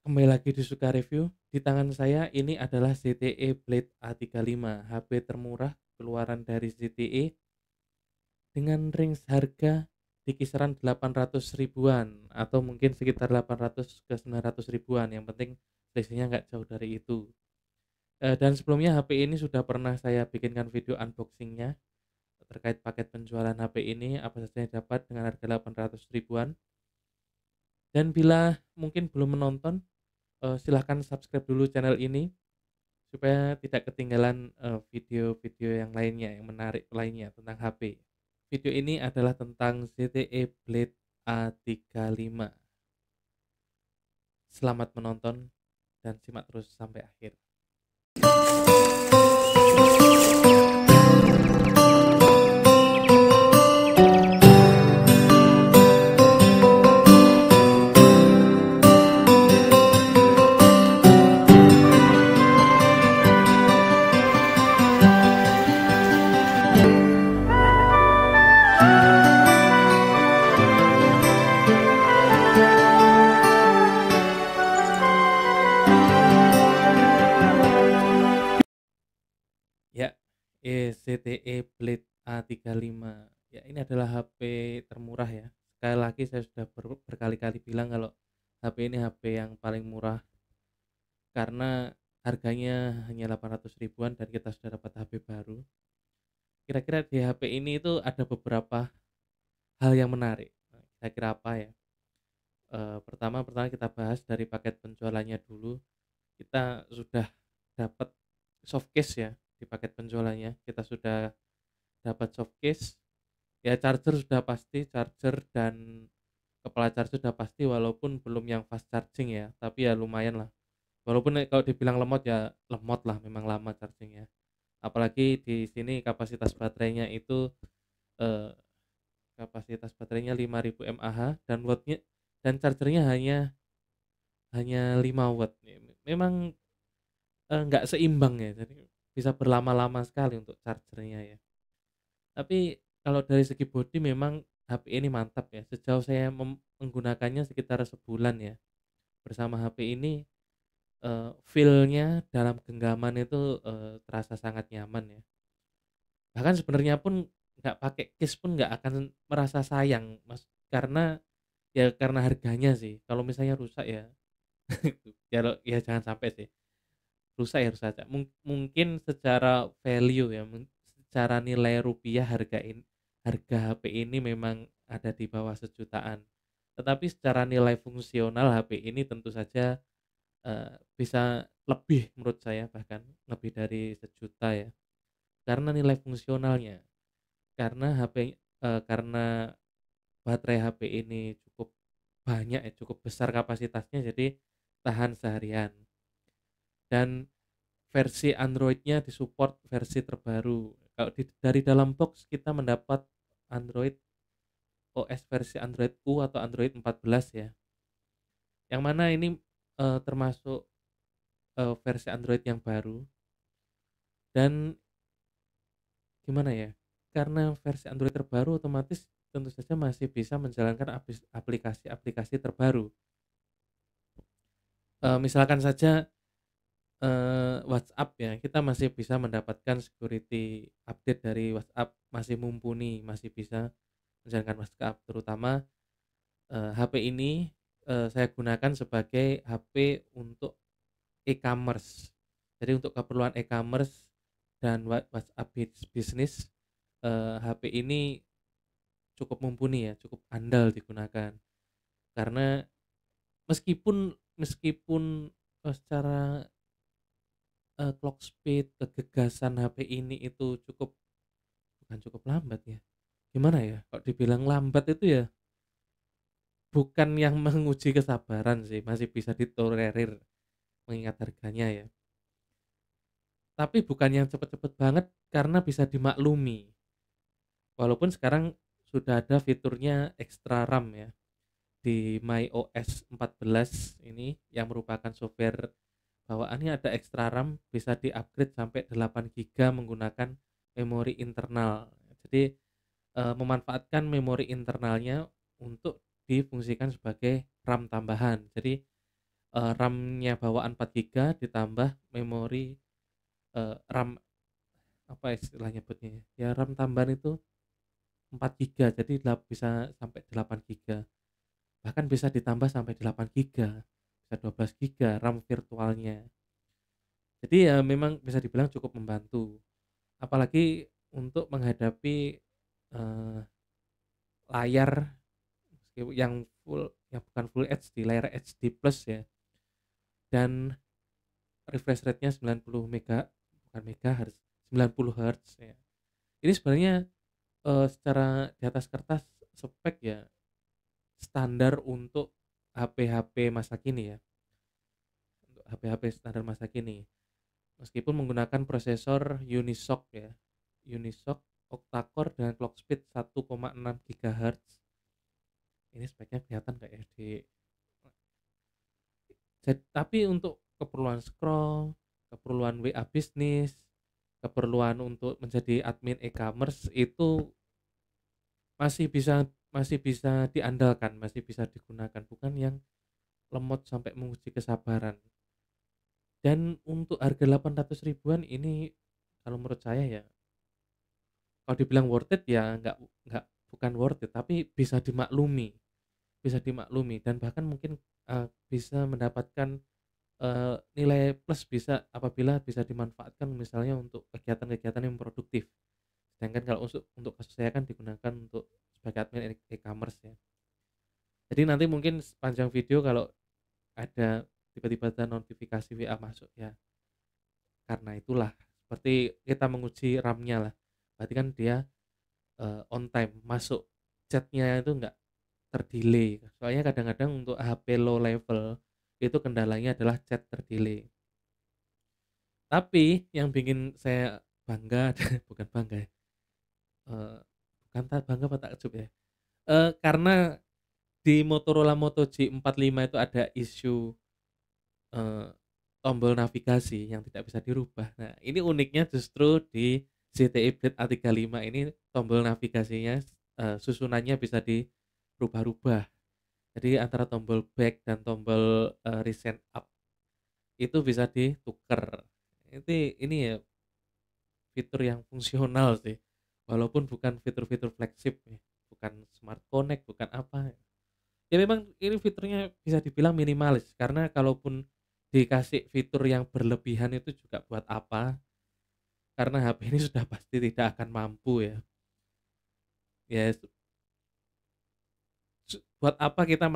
Kembali lagi di Suka Review. Di tangan saya ini adalah ZTE Blade A35, HP termurah keluaran dari ZTE dengan range harga di kisaran 800 ribuan atau mungkin sekitar 800 ke 900 ribuan. Yang penting selisihnya nggak jauh dari itu. Dan sebelumnya HP ini sudah pernah saya bikinkan video unboxingnya terkait paket penjualan HP ini apa saja yang dapat dengan harga 800 ribuan. Dan bila mungkin belum menonton, silahkan subscribe dulu channel ini supaya tidak ketinggalan, video-video yang lainnya, yang menarik lainnya tentang HP. Video ini adalah tentang ZTE Blade A35. Selamat menonton dan simak terus sampai akhir. Ya, ZTE Blade A35. Ya, ini adalah HP termurah ya. Sekali lagi saya sudah berkali-kali bilang kalau HP ini HP yang paling murah karena harganya hanya 800 ribuan dan kita sudah dapat HP baru. Kira-kira di HP ini itu ada beberapa hal yang menarik. Kira-kira apa ya? Pertama kita bahas dari paket penjualannya dulu. Kita sudah dapat softcase ya di paket penjualannya. Kita sudah dapat softcase. Ya charger sudah pasti, charger dan kepala charger sudah pasti walaupun belum yang fast charging ya, tapi ya lumayan lah. Walaupun kalau dibilang lemot ya lemot lah, memang lama chargingnya. Apalagi di sini kapasitas baterainya itu eh, kapasitas baterainya 5000 mAh dan wattnya dan chargernya hanya hanya 5 watt. Memang nggak seimbang ya, jadi bisa berlama-lama sekali untuk chargernya ya. Tapi kalau dari segi bodi memang HP ini mantap ya. Sejauh saya menggunakannya sekitar sebulan ya. Bersama HP ini feel-nya dalam genggaman itu terasa sangat nyaman ya. Bahkan sebenarnya pun nggak pakai case pun nggak akan merasa sayang, Mas, karena ya karena harganya sih. Kalau misalnya rusak ya ya jangan sampai sih. Rusak ya rusak aja. Mungkin secara value ya, secara nilai rupiah harga HP ini memang ada di bawah sejutaan. Tetapi secara nilai fungsional HP ini tentu saja bisa lebih menurut saya, bahkan lebih dari sejuta ya. Karena nilai fungsionalnya, karena baterai HP ini cukup banyak ya, cukup besar kapasitasnya jadi tahan seharian. Dan versi Android-nya disupport versi terbaru. Kalau dari dalam box kita mendapat Android OS versi Android U atau Android 14 ya. Yang mana ini termasuk versi Android yang baru dan gimana ya? Karena versi Android terbaru otomatis tentu saja masih bisa menjalankan aplikasi-aplikasi terbaru. Misalkan saja WhatsApp ya, kita masih bisa mendapatkan security update dari WhatsApp, masih mumpuni, masih bisa menjalankan WhatsApp, terutama HP ini saya gunakan sebagai HP untuk e-commerce. Jadi untuk keperluan e-commerce dan WhatsApp bisnis, HP ini cukup mumpuni ya, cukup andal digunakan. Karena meskipun meskipun secara clock speed, kegegasan HP ini itu bukan cukup lambat ya, gimana ya, kalau dibilang lambat itu ya bukan yang menguji kesabaran sih, masih bisa ditolerir mengingat harganya ya. Tapi bukan yang cepet-cepet banget karena bisa dimaklumi. Walaupun sekarang sudah ada fiturnya extra RAM ya di MyOS 14 ini yang merupakan software bawaannya ada extra RAM bisa di-upgrade sampai 8 GB menggunakan memori internal. Jadi memanfaatkan memori internalnya untuk difungsikan sebagai RAM tambahan. Jadi RAM-nya bawaan 4 GB ditambah memori, RAM apa istilahnya nyebutnya ya, RAM tambahan itu 4 GB, jadi bisa sampai 8 GB, bahkan bisa ditambah sampai 8 GB, bisa 12 GB RAM virtualnya. Jadi ya memang bisa dibilang cukup membantu, apalagi untuk menghadapi, eee, layar yang bukan Full HD, layar HD plus ya, dan refresh rate-nya 90 bukan megahertz, 90 hertz ya. Ini sebenarnya, secara di atas kertas spek ya standar untuk HP-HP masa kini ya, untuk HP-HP standar masa kini. Meskipun menggunakan prosesor Unisoc ya, Unisoc octa-core dengan clock speed 1,6 GHz. Ini speknya kelihatan nggak ya di tapi untuk keperluan scroll, keperluan WA bisnis, keperluan untuk menjadi admin e-commerce itu masih bisa diandalkan, masih bisa digunakan, bukan yang lemot sampai menguji kesabaran. Dan untuk harga 800 ribuan ini kalau menurut saya ya, kalau dibilang worth it ya nggak bukan worth it, tapi bisa dimaklumi dan bahkan mungkin, bisa mendapatkan, nilai plus bisa apabila bisa dimanfaatkan misalnya untuk kegiatan-kegiatan yang produktif. Sedangkan kalau untuk kasus saya kan digunakan untuk sebagai admin e-commerce ya. Jadi nanti mungkin sepanjang video kalau ada tiba-tiba ada notifikasi WA masuk ya, karena itulah seperti kita menguji RAM-nya lah. Berarti kan dia, on time masuk, chat-nya itu nggak terdelay. Soalnya kadang-kadang untuk HP low level itu kendalanya adalah chat terdelay. Tapi yang bikin saya bangga bukan bangga ya, eee, bukan bangga apa takjub ya, karena di Motorola Moto G45 itu ada isu, eee, tombol navigasi yang tidak bisa dirubah. Nah, ini uniknya justru di ZTE Blade A35 ini tombol navigasinya, susunannya bisa dirubah-rubah. Jadi antara tombol back dan tombol, recent up itu bisa ditukar. Ini ya fitur yang fungsional sih, walaupun bukan fitur-fitur flagship ya, bukan smart connect, bukan apa. Ya memang ini fiturnya bisa dibilang minimalis, karena kalaupun dikasih fitur yang berlebihan itu juga buat apa, karena HP ini sudah pasti tidak akan mampu ya. Ya buat apa kita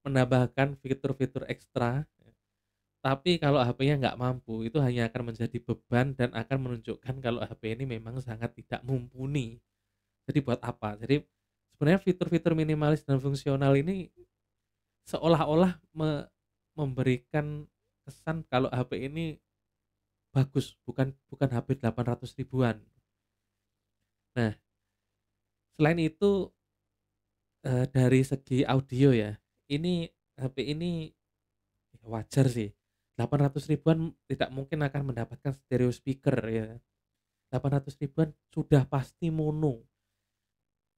menambahkan fitur-fitur ekstra, tapi kalau HP-nya nggak mampu, itu hanya akan menjadi beban dan akan menunjukkan kalau HP ini memang sangat tidak mumpuni. Jadi buat apa? Jadi sebenarnya fitur-fitur minimalis dan fungsional ini seolah-olah memberikan kesan kalau HP ini bagus, bukan bukan HP 800 ribuan. Nah, selain itu, dari segi audio ya, ini HP ini ya wajar sih, 800 ribuan tidak mungkin akan mendapatkan stereo speaker ya, 800 ribuan sudah pasti mono.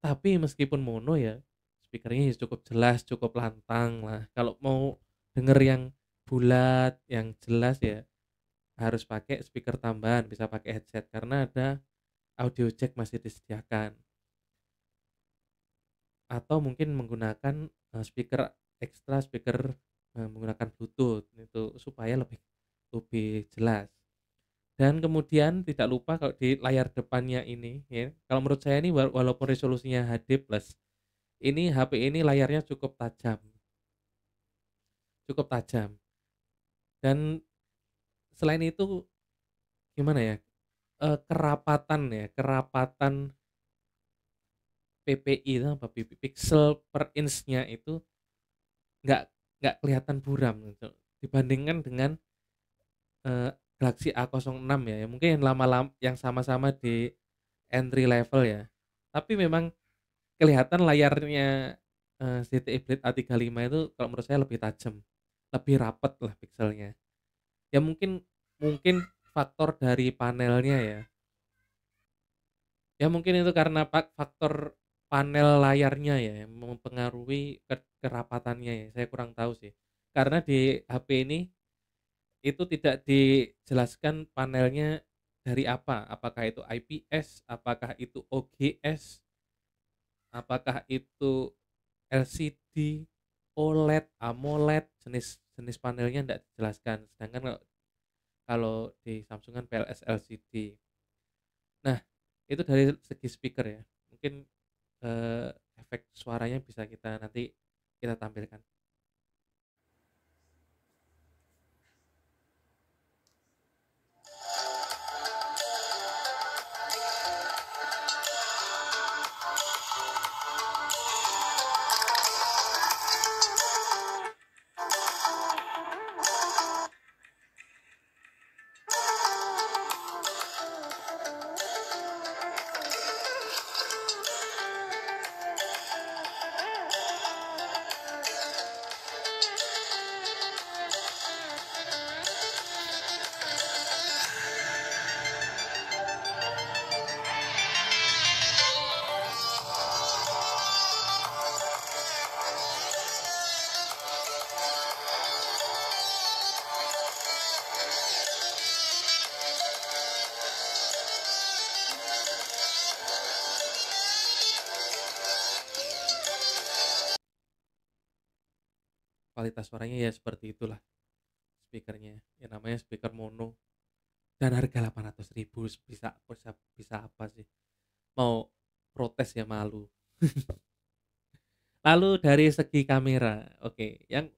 Tapi meskipun mono ya, speakernya ya cukup jelas, cukup lantang lah. Kalau mau denger yang bulat, yang jelas ya harus pakai speaker tambahan, bisa pakai headset karena ada audio jack masih disediakan. Atau mungkin menggunakan, speaker ekstra, speaker, menggunakan Bluetooth itu supaya lebih lebih jelas. Dan kemudian tidak lupa kalau di layar depannya ini ya, kalau menurut saya ini walaupun resolusinya HD plus, ini HP ini layarnya cukup tajam. Dan selain itu gimana ya, kerapatan PPI itu apa, pixel per inch-nya itu nggak nggak kelihatan buram gitu, dibandingkan dengan, Galaxy A06 ya, yang mungkin yang sama-sama di entry level ya. Tapi memang kelihatan layarnya, ZTE Blade A35 itu kalau menurut saya lebih tajam, lebih rapet lah pikselnya. Ya mungkin mungkin faktor dari panelnya ya. Ya mungkin itu karena faktor panel layarnya ya yang mempengaruhi kerapatannya ya, saya kurang tahu sih. karena di HP ini itu tidak dijelaskan panelnya dari apa, apakah itu IPS, apakah itu OGS, apakah itu LCD, OLED, AMOLED, jenis panelnya tidak dijelaskan. Sedangkan kalau di Samsung kan PLS LCD. Nah, itu dari segi speaker ya. Mungkin eh, efek suaranya bisa nanti kita tampilkan. Kualitas suaranya ya seperti itulah speakernya. Ya namanya speaker mono dan harga 800.000 bisa apa sih? Mau protes ya malu. Lalu dari segi kamera, oke, yang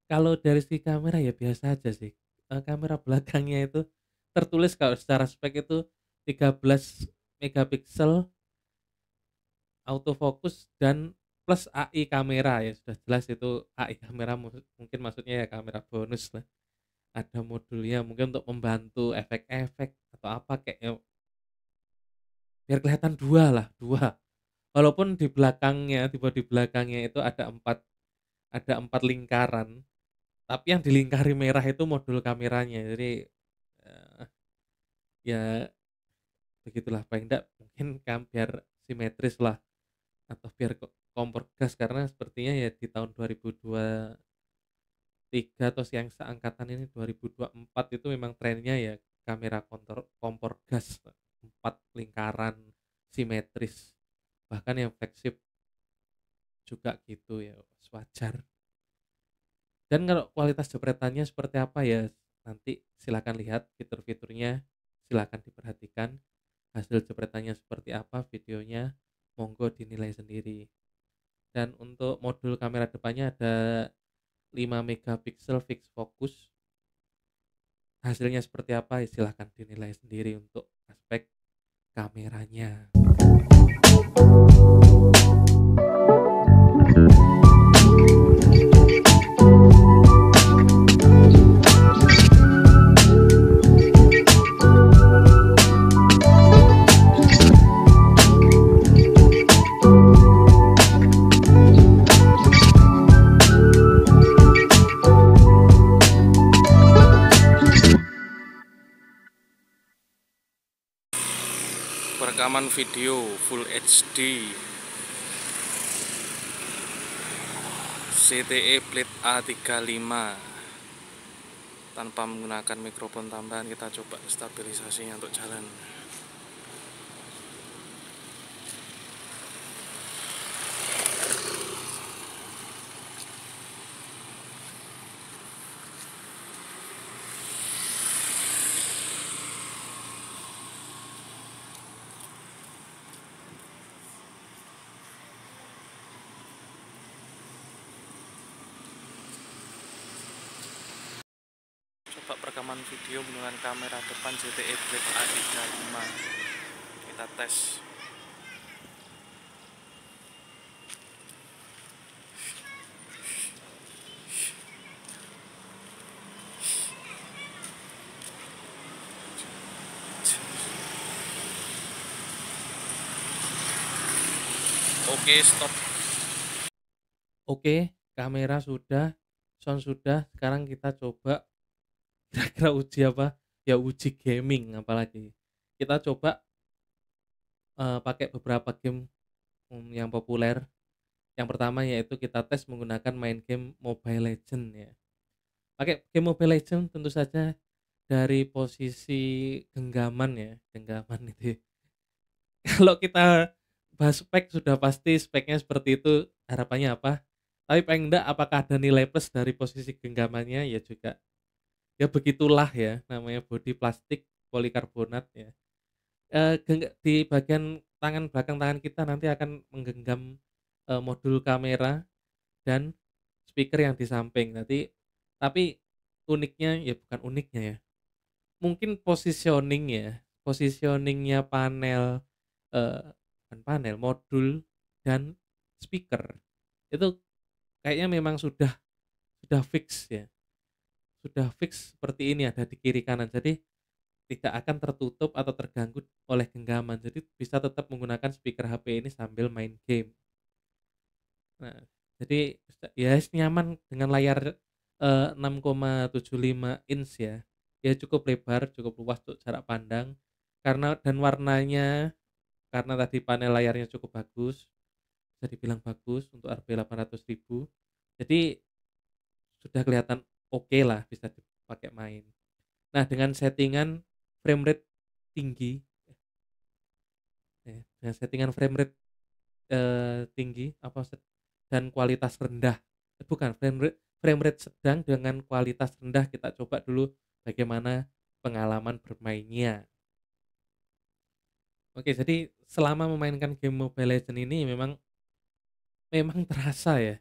kalau dari segi kamera ya biasa aja sih. Kamera belakangnya itu tertulis kalau secara spek itu 13 megapiksel autofocus dan plus AI kamera, ya sudah jelas itu AI kamera, mungkin maksudnya ya kamera bonus lah. Ada modulnya mungkin untuk membantu efek-efek atau apa kayak ya, biar kelihatan dua lah, dua. Walaupun di belakangnya, di bodi belakangnya itu ada empat lingkaran, tapi yang dilingkari merah itu modul kameranya. Jadi ya begitulah, paling enggak mungkin biar simetris lah, atau biar kompor gas, karena sepertinya ya di tahun 2023 atau yang seangkatan ini 2024 itu memang trennya ya kamera kompor gas 4 lingkaran simetris, bahkan yang flagship juga gitu ya, wajar. Dan kalau kualitas jepretannya seperti apa ya nanti silakan lihat fitur-fiturnya, silakan diperhatikan hasil jepretannya seperti apa, videonya monggo dinilai sendiri. Dan untuk modul kamera depannya ada 5 megapiksel fixed focus, hasilnya seperti apa silahkan dinilai sendiri untuk aspek kameranya. Perekaman video Full HD ZTE Plate A35 tanpa menggunakan mikrofon tambahan. Kita coba stabilisasinya untuk jalan. Coba perekaman video menggunakan kamera depan ZTE Plate A35. Kita tes. Oke, stop. Oke, kamera sudah, sound sudah. Sekarang kita coba kira-kira uji apa? Ya uji gaming, apalagi kita coba pakai beberapa game yang populer Yang pertama yaitu kita tes menggunakan main game Mobile Legends ya. Pakai game Mobile Legends tentu saja dari posisi genggaman ya, genggaman itu. Kalau kita bahas spek sudah pasti speknya seperti itu, harapannya apa? Tapi paling enggak apakah ada nilai plus dari posisi genggamannya ya juga ya begitulah ya, namanya bodi plastik polikarbonat ya. Di bagian belakang tangan kita nanti akan menggenggam, modul kamera dan speaker yang di samping. Tapi uniknya ya bukan uniknya ya, mungkin positioning-nya panel, bukan panel, modul dan speaker, itu kayaknya memang sudah fix ya, sudah fix seperti ini ada di kiri kanan. Jadi tidak akan tertutup atau terganggu oleh genggaman. Jadi bisa tetap menggunakan speaker HP ini sambil main game. Nah, jadi ya nyaman dengan layar 6,75 inch ya. Ya cukup lebar, cukup luas untuk jarak pandang. Dan warnanya karena tadi panel layarnya cukup bagus, bisa dibilang bagus untuk RB 800.000. Jadi sudah kelihatan oke lah bisa dipakai main. Nah, dengan settingan frame rate tinggi, dengan settingan frame rate tinggi dan kualitas rendah. Bukan frame rate sedang dengan kualitas rendah, kita coba dulu bagaimana pengalaman bermainnya. Oke, jadi selama memainkan game Mobile Legends ini memang terasa ya,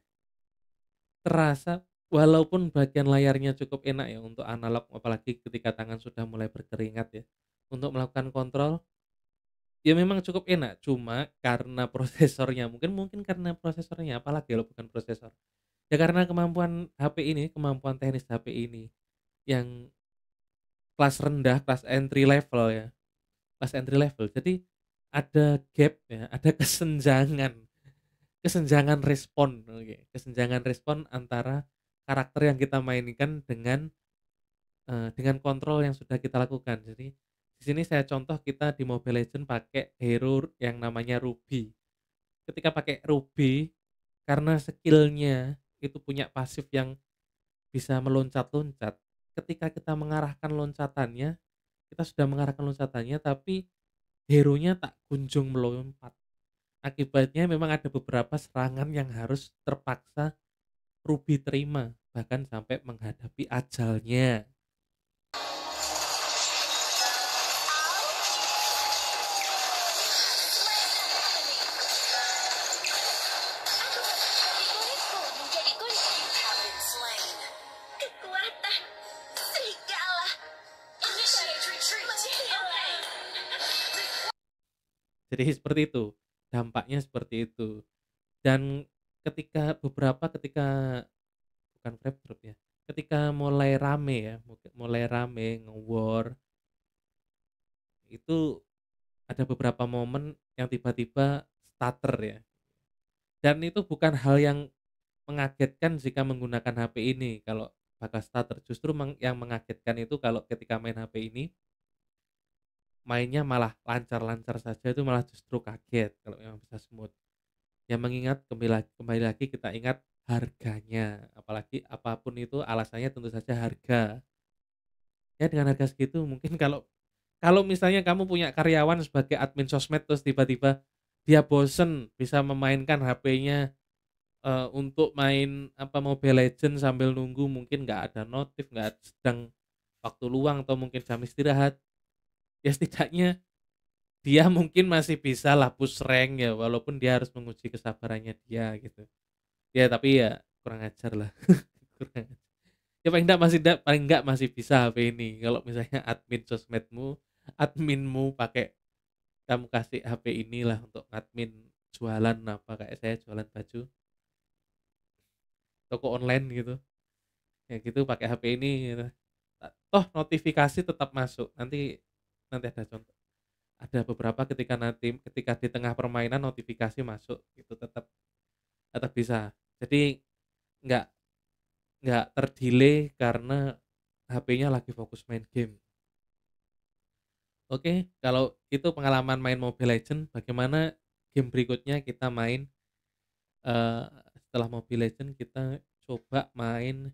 terasa walaupun bagian layarnya cukup enak ya untuk analog, apalagi ketika tangan sudah mulai berkeringat ya. Untuk melakukan kontrol ya memang cukup enak, cuma karena prosesornya, mungkin mungkin karena prosesornya, apalagi kalau bukan prosesor. Ya karena kemampuan teknis HP ini yang kelas rendah, kelas entry level ya, kelas entry level. Jadi ada gap ya, ada kesenjangan respon, oke, kesenjangan respon antara karakter yang kita mainkan dengan kontrol yang sudah kita lakukan. Jadi di sini saya contoh kita di Mobile Legends pakai hero yang namanya Ruby. Ketika pakai Ruby, karena skillnya itu punya pasif yang bisa meloncat-loncat, ketika kita mengarahkan loncatannya, kita sudah mengarahkan loncatannya tapi hero-nya tak kunjung melompat. Akibatnya memang ada beberapa serangan yang harus terpaksa Ruby terima, bahkan sampai menghadapi ajalnya. Jadi seperti itu, dampaknya seperti itu. Dan ketika bukan frame drop ya, ketika mulai rame ya, mulai rame nge-war, itu ada beberapa momen yang tiba-tiba stutter ya. Dan itu bukan hal yang mengagetkan jika menggunakan HP ini kalau bakal stutter. Justru yang mengagetkan itu kalau ketika main HP ini, mainnya malah lancar-lancar saja, itu malah justru kaget kalau memang bisa smooth. Ya mengingat kembali lagi kita ingat harganya, apalagi apapun itu alasannya tentu saja harga. Ya dengan harga segitu mungkin kalau kalau misalnya kamu punya karyawan sebagai admin sosmed terus tiba-tiba dia bosen bisa memainkan HP-nya, untuk main Mobile Legends sambil nunggu mungkin nggak ada notif, nggak sedang waktu luang atau mungkin jam istirahat, ya setidaknya dia mungkin masih bisa lah push rank ya walaupun dia harus menguji kesabarannya dia gitu. Ya tapi ya kurang ajar lah. Kurang ajar. Ya paling enggak masih bisa HP ini. Kalau misalnya adminmu pakai kamu kasih HP inilah untuk admin jualan apa kayak saya jualan baju toko online gitu. Ya gitu pakai HP ini gitu. Toh notifikasi tetap masuk. Nanti nanti ada contoh. Ada beberapa ketika di tengah permainan notifikasi masuk itu tetap tetap bisa. Jadi nggak nggak terdelay karena HP-nya lagi fokus main game. Oke, kalau itu pengalaman main Mobile Legends, bagaimana game berikutnya kita main eee, setelah Mobile Legends kita coba main,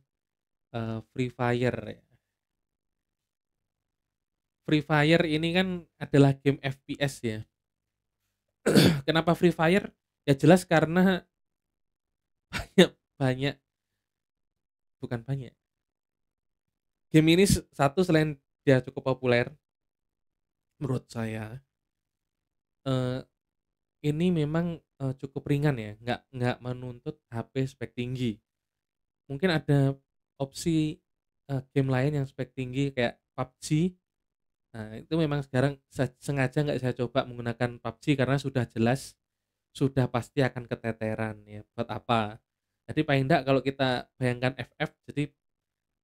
Free Fire ya. Free Fire ini kan adalah game FPS ya. Kenapa Free Fire? Ya jelas karena banyak banyak bukan banyak, game ini satu selain dia cukup populer menurut saya, eee, ini memang, cukup ringan ya, nggak menuntut HP spek tinggi. Mungkin ada opsi, game lain yang spek tinggi kayak PUBG. Nah, itu memang sekarang sengaja nggak saya coba menggunakan PUBG karena sudah jelas, sudah pasti akan keteteran ya, buat apa. Jadi paling enggak kalau kita bayangkan FF, jadi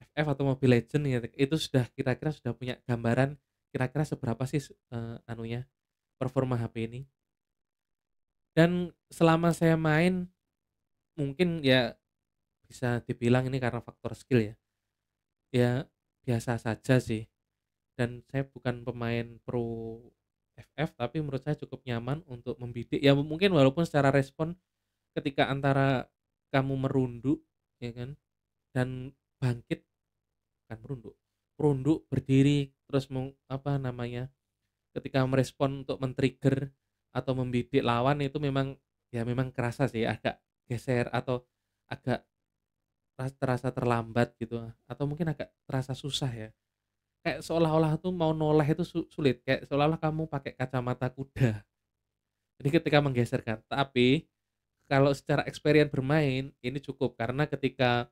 FF atau Mobile Legends ya, itu sudah kira-kira sudah punya gambaran kira-kira seberapa sih anunya, performa HP ini. Dan selama saya main mungkin ya bisa dibilang ini karena faktor skill ya, ya biasa saja sih. Dan saya bukan pemain pro FF, tapi menurut saya cukup nyaman untuk membidik. Ya mungkin walaupun secara respon ketika antara kamu merunduk, ya kan, dan bangkit, bukan merunduk, merunduk, berdiri, terus apa namanya, ketika merespon untuk men-trigger atau membidik lawan itu memang ya memang kerasa sih agak geser atau agak terasa terlambat gitu, atau mungkin agak terasa susah ya. Kayak seolah-olah tuh mau noleh itu sulit, kayak seolah-olah kamu pakai kacamata kuda. Jadi ketika menggeserkan, tapi kalau secara experience bermain ini cukup karena ketika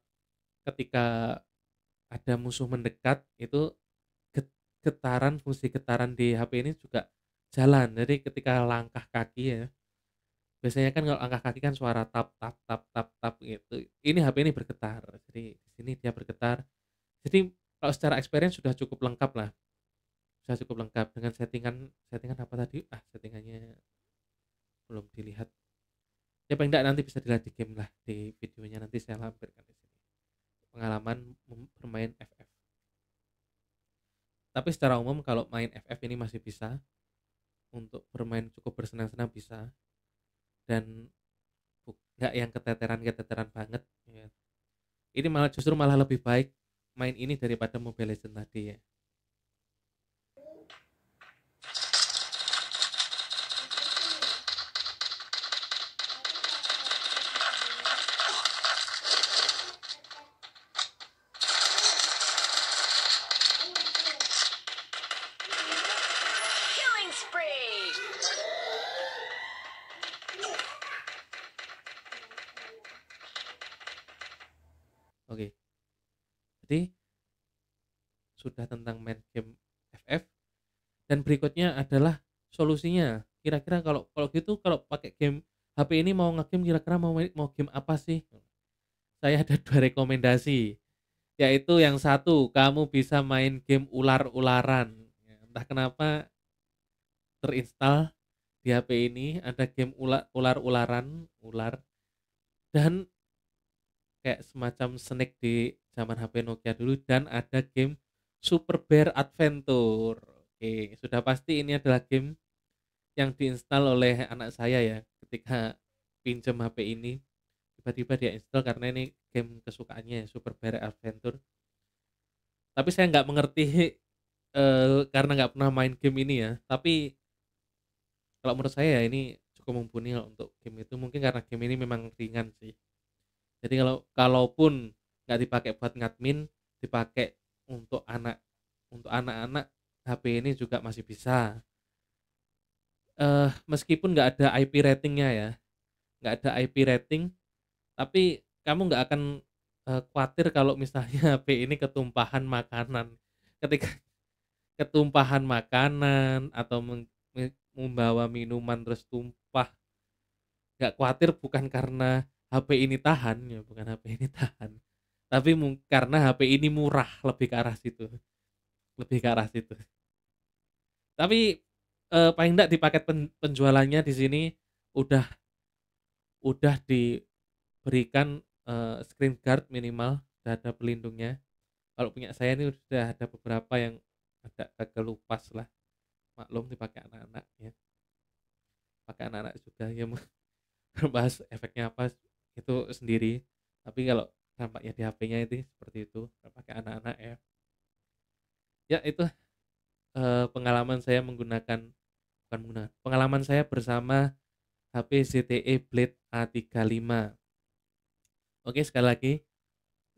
ketika ada musuh mendekat itu fungsi getaran di HP ini juga jalan. Jadi ketika langkah kaki ya, biasanya kan kalau langkah kaki kan suara tap tap tap tap tap gitu. Ini HP ini bergetar. Jadi di sini dia bergetar. Jadi kalau secara experience sudah cukup lengkap lah. Sudah cukup lengkap dengan settingan settingan apa tadi? Settingannya belum dilihat. Ya paling enggak nanti bisa dilihat di game lah, di videonya nanti saya lampirkan di sini. Pengalaman bermain FF. Tapi secara umum kalau main FF ini masih bisa, untuk bermain cukup bersenang-senang bisa, dan nggak yang keteteran-keteteran banget ya. Ini malah justru malah lebih baik main ini daripada Mobile Legends tadi ya. Killing spree. Oke, jadi sudah tentang main game FF, dan berikutnya adalah solusinya. Kira-kira kalau kalau gitu kalau pakai game HP ini mau ngegame kira-kira mau game apa sih? Saya ada 2 rekomendasi, yaitu yang satu, kamu bisa main game ular-ularan. Ya, entah kenapa terinstall di HP ini ada game ular-ularan, ular, dan kayak semacam Snake di zaman HP Nokia dulu, dan ada game Super Bear Adventure. Oke, sudah pasti ini adalah game yang diinstal oleh anak saya ya, ketika pinjam HP ini, tiba-tiba dia install karena ini game kesukaannya ya, Super Bear Adventure. Tapi saya nggak mengerti, karena nggak pernah main game ini ya, tapi kalau menurut saya ya ini cukup mumpuni kalau untuk game itu, mungkin karena game ini memang ringan sih. Jadi kalaupun nggak dipakai buat ngadmin, dipakai untuk untuk anak-anak, HP ini juga masih bisa. Meskipun nggak ada IP ratingnya ya, nggak ada IP rating, tapi kamu nggak akan, kuatir kalau misalnya HP ini ketumpahan makanan. Ketika ketumpahan makanan atau membawa minuman terus tumpah, nggak kuatir bukan karena HP ini tahan ya, bukan HP ini tahan, tapi karena HP ini murah, lebih ke arah situ, lebih ke arah situ. Tapi, paling enggak di paket penjualannya di sini udah diberikan, screen guard minimal, udah ada pelindungnya. Kalau punya saya ini sudah ada beberapa yang agak kekelupas lah, maklum dipakai anak-anak ya, pakai anak-anak juga ya. bahas efeknya apa itu sendiri. Tapi kalau dampaknya di HP-nya itu seperti itu, pakai anak-anak ya. Ya itu pengalaman saya menggunakan bukan menggunakan, pengalaman saya bersama HP ZTE Blade A35. Oke, sekali lagi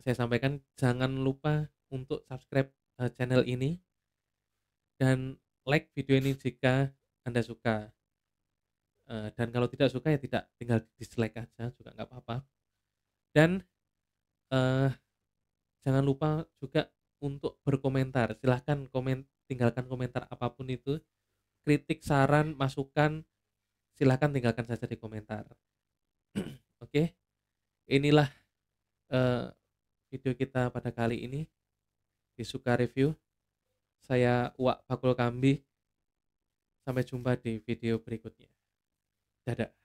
saya sampaikan jangan lupa untuk subscribe channel ini dan like video ini jika Anda suka. Dan kalau tidak suka ya tidak, tinggal dislike aja juga nggak apa-apa. Dan eh, jangan lupa juga untuk berkomentar. Silahkan tinggalkan komentar apapun itu, kritik, saran, masukan, silahkan tinggalkan saja di komentar. Oke, inilah eh, video kita pada kali ini di Suka Review. Saya Uwak Bakul Kambi. Sampai jumpa di video berikutnya. Dadah.